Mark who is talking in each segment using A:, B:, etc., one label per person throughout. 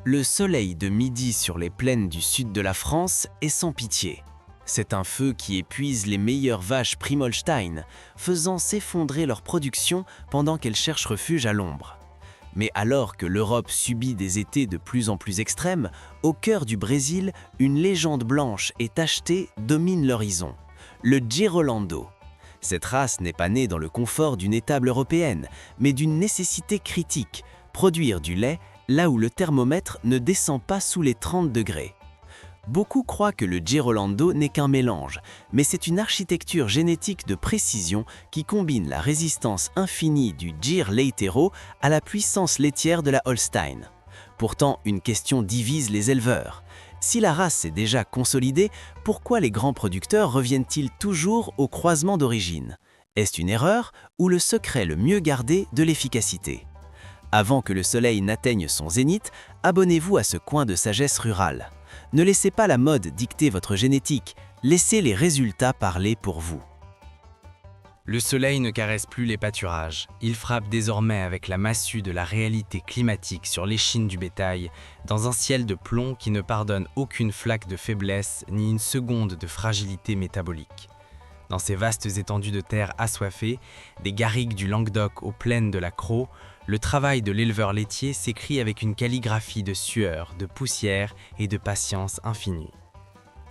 A: Le soleil de midi sur les plaines du sud de la France est sans pitié. C'est un feu qui épuise les meilleures vaches Primolstein, faisant s'effondrer leur production pendant qu'elles cherchent refuge à l'ombre. Mais alors que l'Europe subit des étés de plus en plus extrêmes, au cœur du Brésil, une légende blanche et tachetée domine l'horizon, le Girolando. Cette race n'est pas née dans le confort d'une étable européenne, mais d'une nécessité critique, produire du lait là où le thermomètre ne descend pas sous les 30 degrés. Beaucoup croient que le Girolando n'est qu'un mélange, mais c'est une architecture génétique de précision qui combine la résistance infinie du Gir Leitero à la puissance laitière de la Holstein. Pourtant, une question divise les éleveurs. Si la race est déjà consolidée, pourquoi les grands producteurs reviennent-ils toujours au croisement d'origine? Est-ce une erreur ou le secret le mieux gardé de l'efficacité? Avant que le soleil n'atteigne son zénith, abonnez-vous à ce coin de sagesse rurale. Ne laissez pas la mode dicter votre génétique, laissez les résultats parler pour vous.
B: Le soleil ne caresse plus les pâturages. Il frappe désormais avec la massue de la réalité climatique sur l'échine du bétail, dans un ciel de plomb qui ne pardonne aucune flaque de faiblesse ni une seconde de fragilité métabolique. Dans ces vastes étendues de terre assoiffées, des garrigues du Languedoc aux plaines de la Crau, le travail de l'éleveur laitier s'écrit avec une calligraphie de sueur, de poussière et de patience infinie.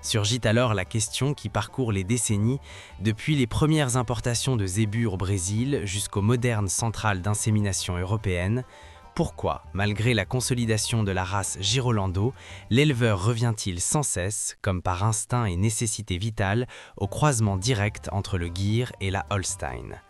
B: Surgit alors la question qui parcourt les décennies, depuis les premières importations de zébus au Brésil jusqu'aux modernes centrales d'insémination européennes. Pourquoi, malgré la consolidation de la race Girolando, l'éleveur revient-il sans cesse, comme par instinct et nécessité vitale, au croisement direct entre le Gir et la Holstein?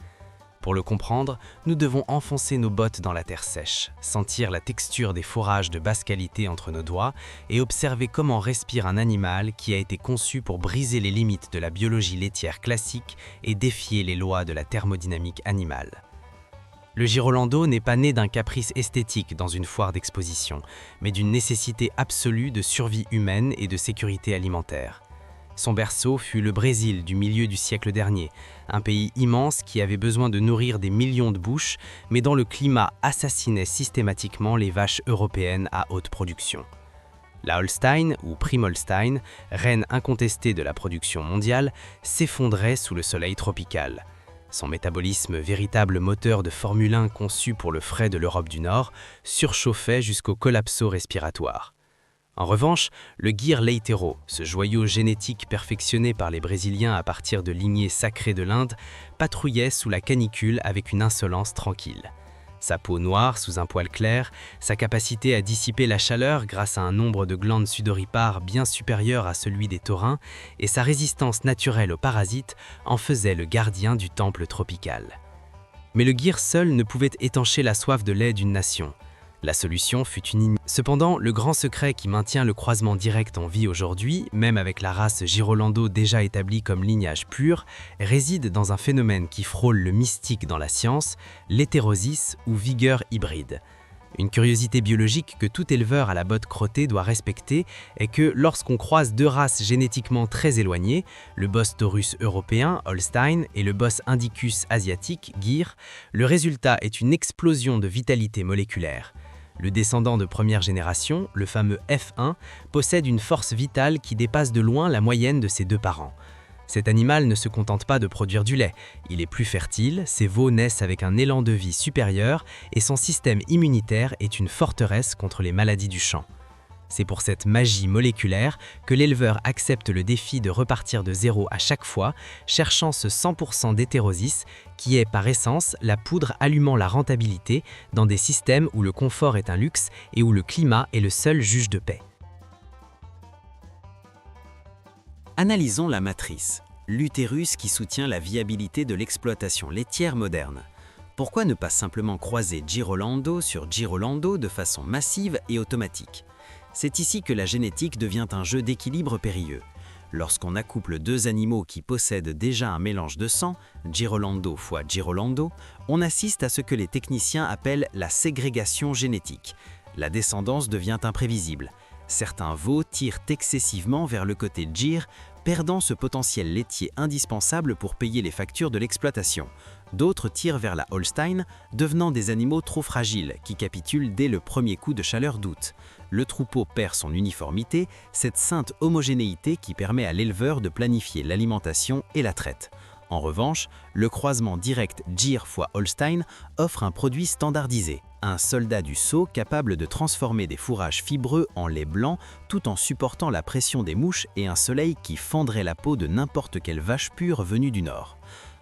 B: Pour le comprendre, nous devons enfoncer nos bottes dans la terre sèche, sentir la texture des fourrages de basse qualité entre nos doigts et observer comment respire un animal qui a été conçu pour briser les limites de la biologie laitière classique et défier les lois de la thermodynamique animale. Le Girolando n'est pas né d'un caprice esthétique dans une foire d'exposition, mais d'une nécessité absolue de survie humaine et de sécurité alimentaire. Son berceau fut le Brésil du milieu du siècle dernier, un pays immense qui avait besoin de nourrir des millions de bouches, mais dont le climat assassinait systématiquement les vaches européennes à haute production. La Holstein, ou Primolstein, reine incontestée de la production mondiale, s'effondrait sous le soleil tropical. Son métabolisme, véritable moteur de Formule 1 conçu pour le frais de l'Europe du Nord, surchauffait jusqu'au collapso respiratoire. En revanche, le Gir Leitero, ce joyau génétique perfectionné par les Brésiliens à partir de lignées sacrées de l'Inde, patrouillait sous la canicule avec une insolence tranquille. Sa peau noire sous un poil clair, sa capacité à dissiper la chaleur grâce à un nombre de glandes sudoripares bien supérieur à celui des taurins et sa résistance naturelle aux parasites en faisaient le gardien du temple tropical. Mais le Gir seul ne pouvait étancher la soif de lait d'une nation. La solution fut une... Cependant, le grand secret qui maintient le croisement direct en vie aujourd'hui, même avec la race Girolando déjà établie comme lignage pur, réside dans un phénomène qui frôle le mystique dans la science, l'hétérosis ou vigueur hybride. Une curiosité biologique que tout éleveur à la botte crottée doit respecter est que lorsqu'on croise deux races génétiquement très éloignées, le Bos taurus européen, Holstein, et le Bos indicus asiatique, Gir, le résultat est une explosion de vitalité moléculaire. Le descendant de première génération, le fameux F1, possède une force vitale qui dépasse de loin la moyenne de ses deux parents. Cet animal ne se contente pas de produire du lait, il est plus fertile, ses veaux naissent avec un élan de vie supérieur et son système immunitaire est une forteresse contre les maladies du champ. C'est pour cette magie moléculaire que l'éleveur accepte le défi de repartir de zéro à chaque fois, cherchant ce 100% d'hétérosis qui est par essence la poudre allumant la rentabilité dans des systèmes où le confort est un luxe et où le climat est le seul juge de paix.
A: Analysons la matrice, l'utérus qui soutient la viabilité de l'exploitation laitière moderne. Pourquoi ne pas simplement croiser Girolando sur Girolando de façon massive et automatique? C'est ici que la génétique devient un jeu d'équilibre périlleux. Lorsqu'on accouple deux animaux qui possèdent déjà un mélange de sang, Girolando fois Girolando, on assiste à ce que les techniciens appellent la ségrégation génétique. La descendance devient imprévisible. Certains veaux tirent excessivement vers le côté Gir, perdant ce potentiel laitier indispensable pour payer les factures de l'exploitation. D'autres tirent vers la Holstein, devenant des animaux trop fragiles qui capitulent dès le premier coup de chaleur d'août.
C: Le troupeau perd son uniformité, cette sainte homogénéité qui permet à l'éleveur de planifier l'alimentation et la traite. En revanche, le croisement direct Gir x Holstein offre un produit standardisé, un soldat du sceau capable de transformer des fourrages fibreux en lait blanc tout en supportant la pression des mouches et un soleil qui fendrait la peau de n'importe quelle vache pure venue du nord.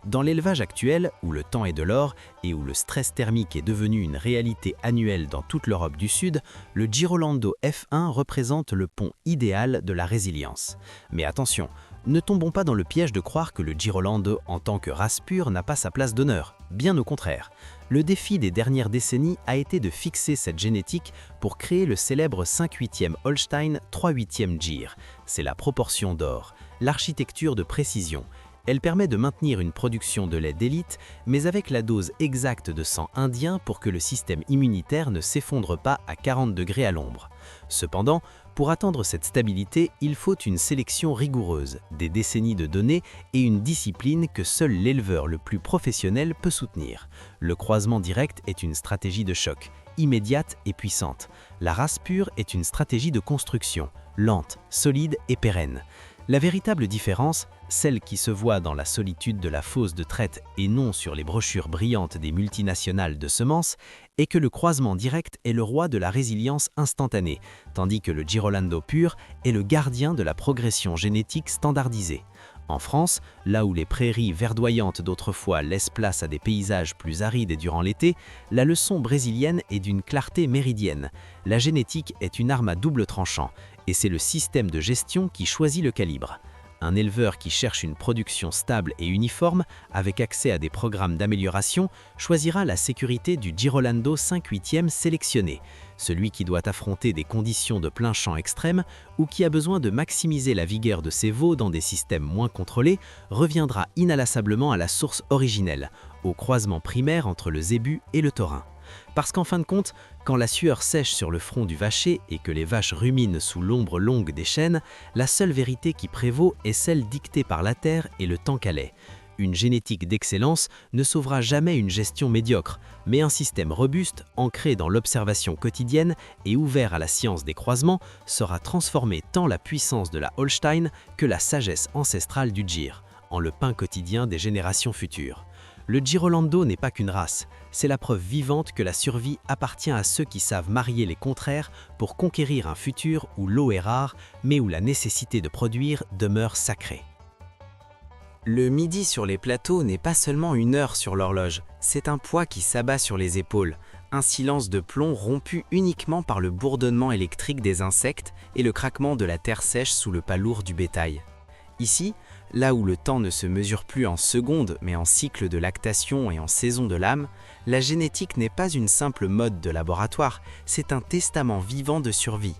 C: Dans l'élevage actuel, où le temps est de l'or et où le stress thermique est devenu une réalité annuelle dans toute l'Europe du Sud, le Girolando F1 représente le pont idéal de la résilience. Mais attention, ne tombons pas dans le piège de croire que le Girolando en tant que race pure n'a pas sa place d'honneur. Bien au contraire. Le défi des dernières décennies a été de fixer cette génétique pour créer le célèbre 5/8e Holstein 3/8e Gir. C'est la proportion d'or, l'architecture de précision. Elle permet de maintenir une production de lait d'élite, mais avec la dose exacte de sang indien pour que le système immunitaire ne s'effondre pas à 40 degrés à l'ombre. Cependant, pour atteindre cette stabilité, il faut une sélection rigoureuse, des décennies de données et une discipline que seul l'éleveur le plus professionnel peut soutenir. Le croisement direct est une stratégie de choc, immédiate et puissante. La race pure est une stratégie de construction, lente, solide et pérenne. La véritable différence, celle qui se voit dans la solitude de la fosse de traite et non sur les brochures brillantes des multinationales de semences, est que le croisement direct est le roi de la résilience instantanée, tandis que le Girolando pur est le gardien de la progression génétique standardisée. En France, là où les prairies verdoyantes d'autrefois laissent place à des paysages plus arides durant l'été, la leçon brésilienne est d'une clarté méridienne. La génétique est une arme à double tranchant, et c'est le système de gestion qui choisit le calibre. Un éleveur qui cherche une production stable et uniforme, avec accès à des programmes d'amélioration, choisira la sécurité du Girolando 5/8e sélectionné, celui qui doit affronter des conditions de plein champ extrêmes ou qui a besoin de maximiser la vigueur de ses veaux dans des systèmes moins contrôlés, reviendra inlassablement à la source originelle, au croisement primaire entre le zébu et le taurin. Parce qu'en fin de compte, quand la sueur sèche sur le front du vacher et que les vaches ruminent sous l'ombre longue des chênes, la seule vérité qui prévaut est celle dictée par la terre et le temps qu'elle est. Une génétique d'excellence ne sauvera jamais une gestion médiocre, mais un système robuste, ancré dans l'observation quotidienne et ouvert à la science des croisements, saura transformer tant la puissance de la Holstein que la sagesse ancestrale du Gir, en le pain quotidien des générations futures. Le Girolando n'est pas qu'une race, c'est la preuve vivante que la survie appartient à ceux qui savent marier les contraires pour conquérir un futur où l'eau est rare, mais où la nécessité de produire demeure sacrée.
B: Le midi sur les plateaux n'est pas seulement une heure sur l'horloge, c'est un poids qui s'abat sur les épaules, un silence de plomb rompu uniquement par le bourdonnement électrique des insectes et le craquement de la terre sèche sous le pas lourd du bétail. Ici, là où le temps ne se mesure plus en secondes mais en cycle de lactation et en saison de lame, la génétique n'est pas une simple mode de laboratoire, c'est un testament vivant de survie.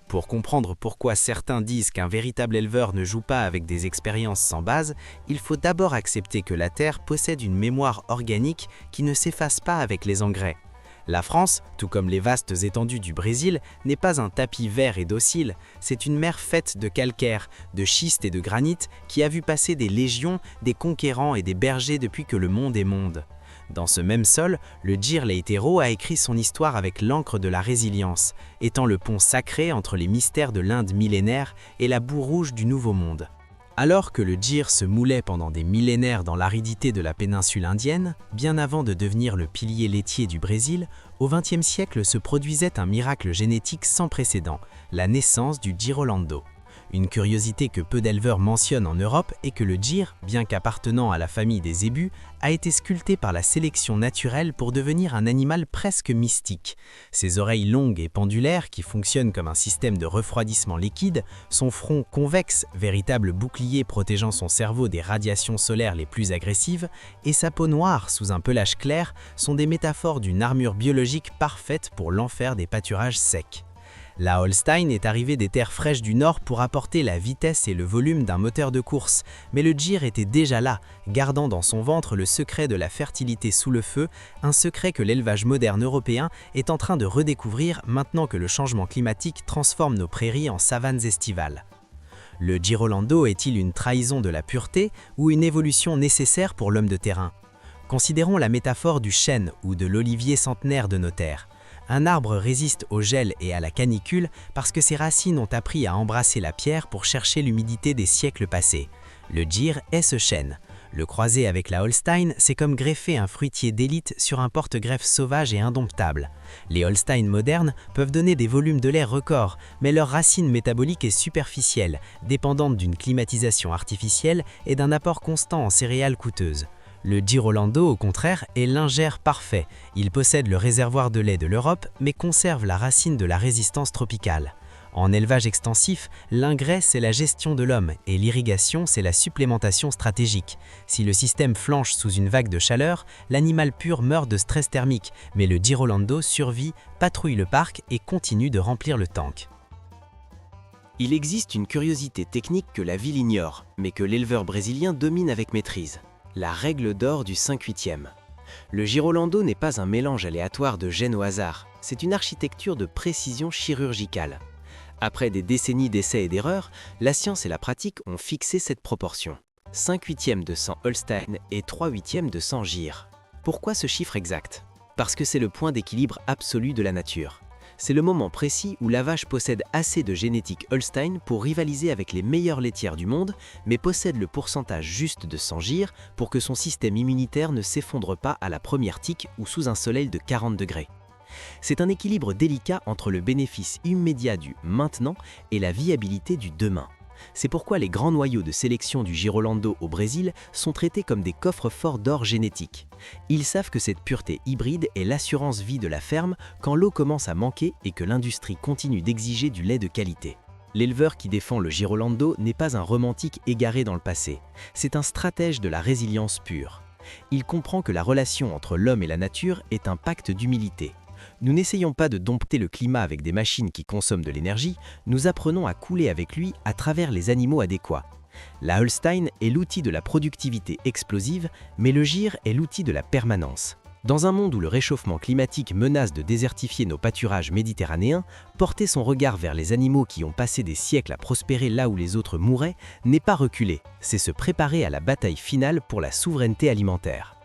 B: Pour comprendre pourquoi certains disent qu'un véritable éleveur ne joue pas avec des expériences sans base, il faut d'abord accepter que la Terre possède une mémoire organique qui ne s'efface pas avec les engrais. La France, tout comme les vastes étendues du Brésil, n'est pas un tapis vert et docile, c'est une mer faite de calcaire, de schiste et de granit qui a vu passer des légions, des conquérants et des bergers depuis que le monde est monde. Dans ce même sol, le Gir Leitero a écrit son histoire avec l'encre de la résilience, étant le pont sacré entre les mystères de l'Inde millénaire et la boue rouge du Nouveau Monde. Alors que le Gir se moulait pendant des millénaires dans l'aridité de la péninsule indienne, bien avant de devenir le pilier laitier du Brésil, au XXe siècle se produisait un miracle génétique sans précédent, la naissance du Girolando. Une curiosité que peu d'éleveurs mentionnent en Europe est que le Gir, bien qu'appartenant à la famille des zébus, a été sculpté par la sélection naturelle pour devenir un animal presque mystique. Ses oreilles longues et pendulaires, qui fonctionnent comme un système de refroidissement liquide, son front convexe, véritable bouclier protégeant son cerveau des radiations solaires les plus agressives, et sa peau noire sous un pelage clair sont des métaphores d'une armure biologique parfaite pour l'enfer des pâturages secs. La Holstein est arrivée des terres fraîches du nord pour apporter la vitesse et le volume d'un moteur de course, mais le Gir était déjà là, gardant dans son ventre le secret de la fertilité sous le feu, un secret que l'élevage moderne européen est en train de redécouvrir maintenant que le changement climatique transforme nos prairies en savanes estivales. Le Girolando est-il une trahison de la pureté ou une évolution nécessaire pour l'homme de terrain? Considérons la métaphore du chêne ou de l'olivier centenaire de nos terres.
C: Un arbre résiste au gel et à la canicule parce que ses racines ont appris à embrasser la pierre pour chercher l'humidité des siècles passés. Le gir est ce chêne. Le croiser avec la Holstein, c'est comme greffer un fruitier d'élite sur un porte-greffe sauvage et indomptable. Les Holstein modernes peuvent donner des volumes de lait records, mais leur racine métabolique est superficielle, dépendante d'une climatisation artificielle et d'un apport constant en céréales coûteuses. Le Girolando, au contraire, est l'ingère parfait. Il possède le réservoir de lait de l'Europe, mais conserve la racine de la résistance tropicale. En élevage extensif, l'ingrais, c'est la gestion de l'homme et l'irrigation, c'est la supplémentation stratégique. Si le système flanche sous une vague de chaleur, l'animal pur meurt de stress thermique, mais le Girolando survit, patrouille le parc et continue de remplir le tank.
A: Il existe une curiosité technique que la ville ignore, mais que l'éleveur brésilien domine avec maîtrise. La règle d'or du 5/8. Le Girolando n'est pas un mélange aléatoire de gènes au hasard, c'est une architecture de précision chirurgicale. Après des décennies d'essais et d'erreurs, la science et la pratique ont fixé cette proportion. 5/8 de sang Holstein et 3/8 de sang Gir. Pourquoi ce chiffre exact? Parce que c'est le point d'équilibre absolu de la nature. C'est le moment précis où la vache possède assez de génétique Holstein pour rivaliser avec les meilleures laitières du monde, mais possède le pourcentage juste de sang Gir pour que son système immunitaire ne s'effondre pas à la première tique ou sous un soleil de 40 degrés. C'est un équilibre délicat entre le bénéfice immédiat du maintenant et la viabilité du demain. C'est pourquoi les grands noyaux de sélection du Girolando au Brésil sont traités comme des coffres-forts d'or génétique. Ils savent que cette pureté hybride est l'assurance vie de la ferme quand l'eau commence à manquer et que l'industrie continue d'exiger du lait de qualité. L'éleveur qui défend le Girolando n'est pas un romantique égaré dans le passé, c'est un stratège de la résilience pure. Il comprend que la relation entre l'homme et la nature est un pacte d'humilité. Nous n'essayons pas de dompter le climat avec des machines qui consomment de l'énergie, nous apprenons à couler avec lui à travers les animaux adéquats. La Holstein est l'outil de la productivité explosive, mais le Gir est l'outil de la permanence. Dans un monde où le réchauffement climatique menace de désertifier nos pâturages méditerranéens, porter son regard vers les animaux qui ont passé des siècles à prospérer là où les autres mouraient n'est pas reculer, c'est se préparer à la bataille finale pour la souveraineté alimentaire.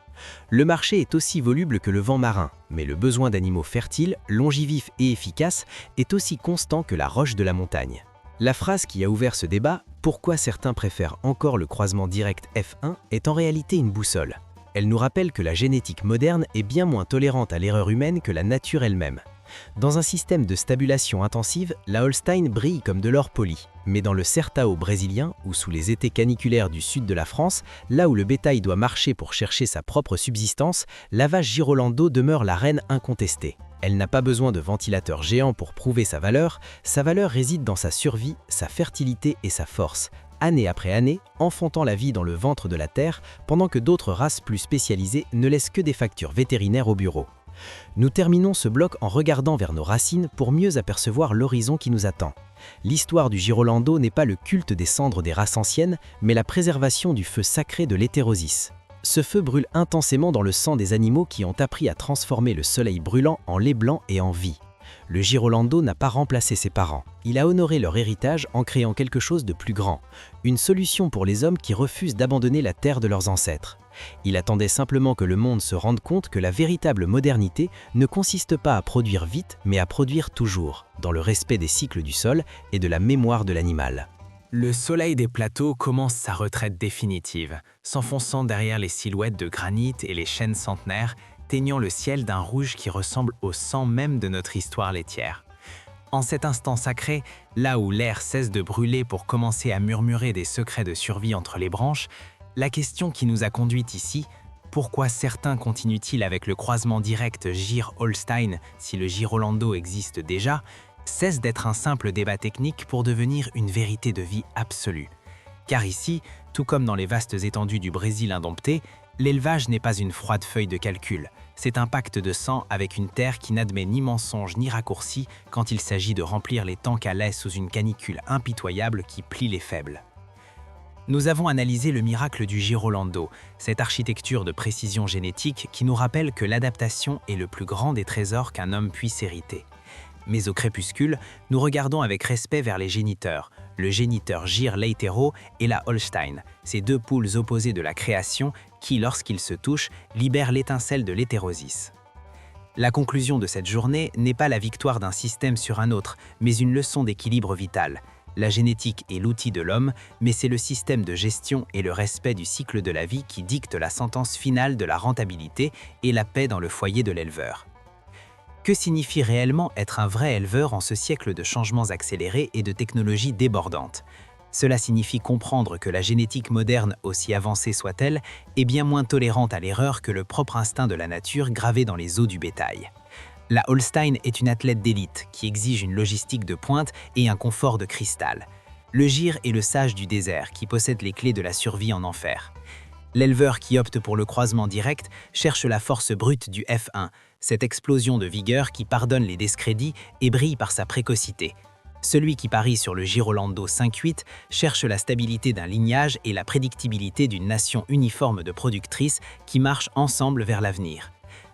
A: Le marché est aussi voluble que le vent marin, mais le besoin d'animaux fertiles, longévifs et efficaces est aussi constant que la roche de la montagne. La phrase qui a ouvert ce débat, « Pourquoi certains préfèrent encore le croisement direct F1 » est en réalité une boussole. Elle nous rappelle que la génétique moderne est bien moins tolérante à l'erreur humaine que la nature elle-même. Dans un système de stabulation intensive, la Holstein brille comme de l'or poli. Mais dans le Sertão brésilien, ou sous les étés caniculaires du sud de la France, là où le bétail doit marcher pour chercher sa propre subsistance, la vache Girolando demeure la reine incontestée. Elle n'a pas besoin de ventilateurs géants pour prouver sa valeur réside dans sa survie, sa fertilité et sa force, année après année, enfantant la vie dans le ventre de la terre, pendant que d'autres races plus spécialisées ne laissent que des factures vétérinaires au bureau. Nous terminons ce bloc en regardant vers nos racines pour mieux apercevoir l'horizon qui nous attend. L'histoire du Girolando n'est pas le culte des cendres des races anciennes, mais la préservation du feu sacré de l'hétérosis. Ce feu brûle intensément dans le sang des animaux qui ont appris à transformer le soleil brûlant en lait blanc et en vie. Le Girolando n'a pas remplacé ses parents. Il a honoré leur héritage en créant quelque chose de plus grand, une solution pour les hommes qui refusent d'abandonner la terre de leurs ancêtres. Il attendait simplement que le monde se rende compte que la véritable modernité ne consiste pas à produire vite, mais à produire toujours, dans le respect des cycles du sol et de la mémoire de l'animal.
B: Le soleil des plateaux commence sa retraite définitive, s'enfonçant derrière les silhouettes de granit et les chênes centenaires, teignant le ciel d'un rouge qui ressemble au sang même de notre histoire laitière. En cet instant sacré, là où l'air cesse de brûler pour commencer à murmurer des secrets de survie entre les branches, la question qui nous a conduits ici, pourquoi certains continuent-ils avec le croisement direct Gir-Holstein si le Girolando existe déjà, cesse d'être un simple débat technique pour devenir une vérité de vie absolue. Car ici, tout comme dans les vastes étendues du Brésil indompté, l'élevage n'est pas une froide feuille de calcul, c'est un pacte de sang avec une terre qui n'admet ni mensonge ni raccourci quand il s'agit de remplir les tanks à lait sous une canicule impitoyable qui plie les faibles. Nous avons analysé le miracle du Girolando, cette architecture de précision génétique qui nous rappelle que l'adaptation est le plus grand des trésors qu'un homme puisse hériter. Mais au crépuscule, nous regardons avec respect vers les géniteurs, le géniteur Gir Leitero et la Holstein, ces deux poules opposées de la création qui, lorsqu'ils se touchent, libèrent l'étincelle de l'hétérosis.
C: La conclusion de cette journée n'est pas la victoire d'un système sur un autre, mais une leçon d'équilibre vital. La génétique est l'outil de l'homme, mais c'est le système de gestion et le respect du cycle de la vie qui dictent la sentence finale de la rentabilité et la paix dans le foyer de l'éleveur. Que signifie réellement être un vrai éleveur en ce siècle de changements accélérés et de technologies débordantes? Cela signifie comprendre que la génétique moderne, aussi avancée soit-elle, est bien moins tolérante à l'erreur que le propre instinct de la nature gravé dans les os du bétail. La Holstein est une athlète d'élite qui exige une logistique de pointe et un confort de cristal. Le gir est le sage du désert qui possède les clés de la survie en enfer. L'éleveur qui opte pour le croisement direct cherche la force brute du F1, cette explosion de vigueur qui pardonne les discrédits et brille par sa précocité. Celui qui parie sur le Girolando 5-8 cherche la stabilité d'un lignage et la prédictibilité d'une nation uniforme de productrices qui marchent ensemble vers l'avenir.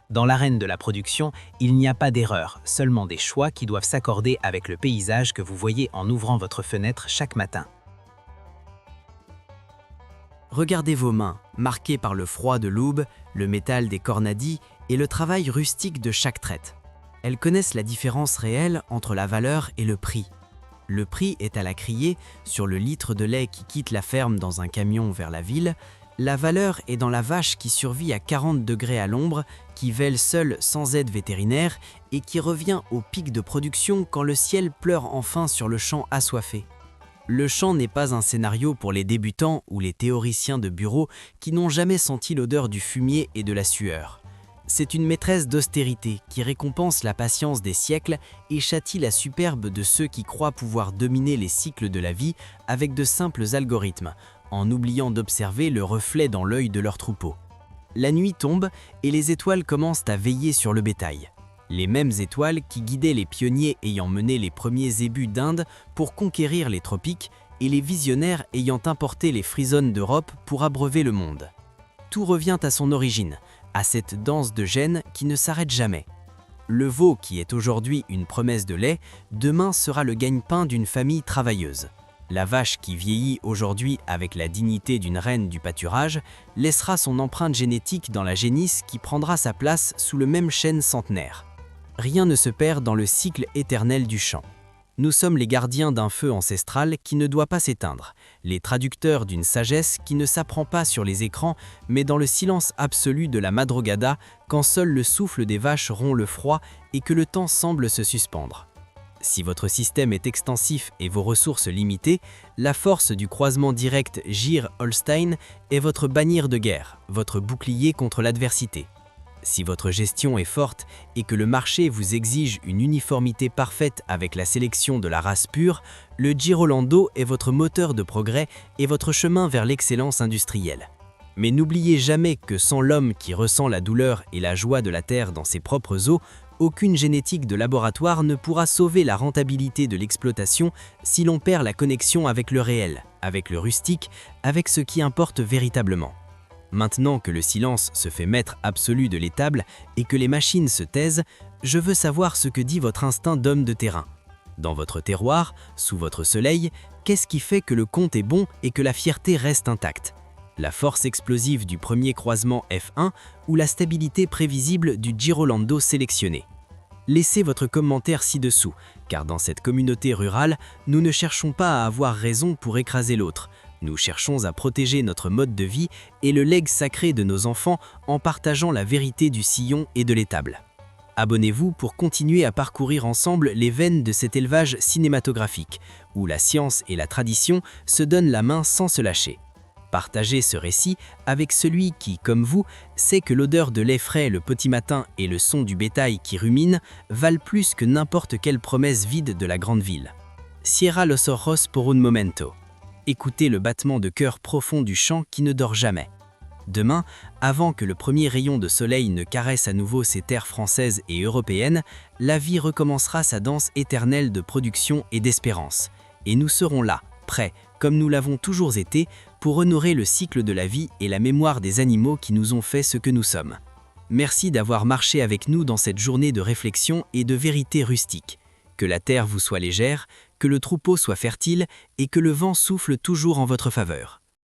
C: Dans l'arène de la production, il n'y a pas d'erreur, seulement des choix qui doivent s'accorder avec le paysage que vous voyez en ouvrant votre fenêtre chaque matin.
A: Regardez vos mains, marquées par le froid de l'aube, le métal des cornadis et le travail rustique de chaque traite. Elles connaissent la différence réelle entre la valeur et le prix. Le prix est à la criée sur le litre de lait qui quitte la ferme dans un camion vers la ville. La valeur est dans la vache qui survit à 40 degrés à l'ombre, qui vèle seule sans aide vétérinaire et qui revient au pic de production quand le ciel pleure enfin sur le champ assoiffé. Le champ n'est pas un scénario pour les débutants ou les théoriciens de bureau qui n'ont jamais senti l'odeur du fumier et de la sueur. C'est une maîtresse d'austérité qui récompense la patience des siècles et châtie la superbe de ceux qui croient pouvoir dominer les cycles de la vie avec de simples algorithmes, en oubliant d'observer le reflet dans l'œil de leur troupeau. La nuit tombe et les étoiles commencent à veiller sur le bétail. Les mêmes étoiles qui guidaient les pionniers ayant mené les premiers zébus d'Inde pour conquérir les tropiques et les visionnaires ayant importé les frisones d'Europe pour abreuver le monde. Tout revient à son origine, à cette danse de gènes qui ne s'arrête jamais. Le veau qui est aujourd'hui une promesse de lait, demain sera le gagne-pain d'une famille travailleuse. La vache qui vieillit aujourd'hui avec la dignité d'une reine du pâturage laissera son empreinte génétique dans la génisse qui prendra sa place sous le même chêne centenaire. Rien ne se perd dans le cycle éternel du champ. Nous sommes les gardiens d'un feu ancestral qui ne doit pas s'éteindre, les traducteurs d'une sagesse qui ne s'apprend pas sur les écrans, mais dans le silence absolu de la madrugada, quand seul le souffle des vaches rompt le froid et que le temps semble se suspendre. Si votre système est extensif et vos ressources limitées, la force du croisement direct Gir-Holstein est votre bannière de guerre, votre bouclier contre l'adversité. Si votre gestion est forte et que le marché vous exige une uniformité parfaite avec la sélection de la race pure, le Girolando est votre moteur de progrès et votre chemin vers l'excellence industrielle. Mais n'oubliez jamais que sans l'homme qui ressent la douleur et la joie de la terre dans ses propres os, aucune génétique de laboratoire ne pourra sauver la rentabilité de l'exploitation si l'on perd la connexion avec le réel, avec le rustique, avec ce qui importe véritablement. Maintenant que le silence se fait maître absolu de l'étable et que les machines se taisent, je veux savoir ce que dit votre instinct d'homme de terrain. Dans votre terroir, sous votre soleil, qu'est-ce qui fait que le compte est bon et que la fierté reste intacte? La force explosive du premier croisement F1 ou la stabilité prévisible du Girolando sélectionné? Laissez votre commentaire ci-dessous, car dans cette communauté rurale, nous ne cherchons pas à avoir raison pour écraser l'autre. Nous cherchons à protéger notre mode de vie et le legs sacré de nos enfants en partageant la vérité du sillon et de l'étable. Abonnez-vous pour continuer à parcourir ensemble les veines de cet élevage cinématographique, où la science et la tradition se donnent la main sans se lâcher. Partagez ce récit avec celui qui, comme vous, sait que l'odeur de lait frais le petit matin et le son du bétail qui rumine valent plus que n'importe quelle promesse vide de la grande ville. Cierra los ojos por un momento. Écoutez le battement de cœur profond du champ qui ne dort jamais. Demain, avant que le premier rayon de soleil ne caresse à nouveau ces terres françaises et européennes, la vie recommencera sa danse éternelle de production et d'espérance. Et nous serons là, prêts, comme nous l'avons toujours été, pour honorer le cycle de la vie et la mémoire des animaux qui nous ont fait ce que nous sommes. Merci d'avoir marché avec nous dans cette journée de réflexion et de vérité rustique. Que la terre vous soit légère, que le troupeau soit fertile et que le vent souffle toujours en votre faveur.